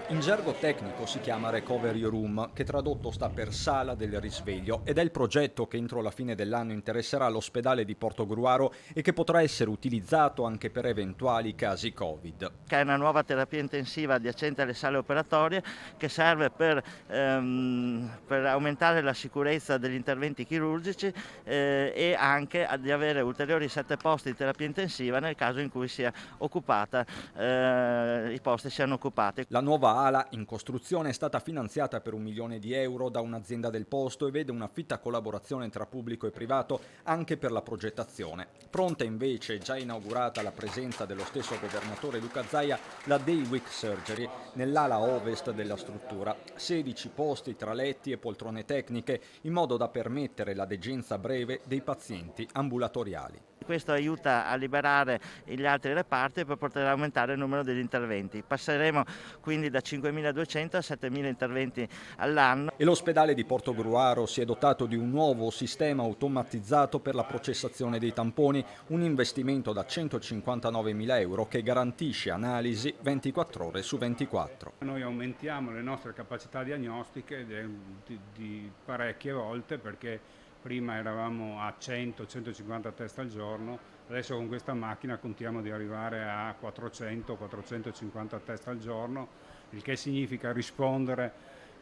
In gergo tecnico si chiama Recovery Room, che tradotto sta per Sala del Risveglio, ed è il progetto che entro la fine dell'anno interesserà l'ospedale di Portogruaro e che potrà essere utilizzato anche per eventuali casi Covid. Che è una nuova terapia intensiva adiacente alle sale operatorie che serve per aumentare la sicurezza degli interventi chirurgici e anche di avere ulteriori 7 posti di terapia intensiva nel caso in cui sia occupata, i posti siano occupati. La nuova ala in costruzione è stata finanziata per 1 milione di euro da un'azienda del posto e vede una fitta collaborazione tra pubblico e privato anche per la progettazione. Pronta invece, già inaugurata la presenza dello stesso governatore Luca Zaia, la Day Week Surgery nell'ala ovest della struttura. 16 posti tra letti e poltrone tecniche in modo da permettere la degenza breve dei pazienti ambulatoriali. Questo aiuta a liberare gli altri reparti per poter aumentare il numero degli interventi. Passeremo quindi da 5.200 a 7.000 interventi all'anno. E l'ospedale di Portogruaro si è dotato di un nuovo sistema automatizzato per la processazione dei tamponi, un investimento da 159.000 euro che garantisce analisi 24 ore su 24. Noi aumentiamo le nostre capacità diagnostiche di parecchie volte, perché prima eravamo a 100-150 test al giorno, adesso con questa macchina contiamo di arrivare a 400-450 test al giorno, il che significa rispondere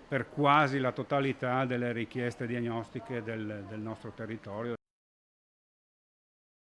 per quasi la totalità delle richieste diagnostiche del nostro territorio.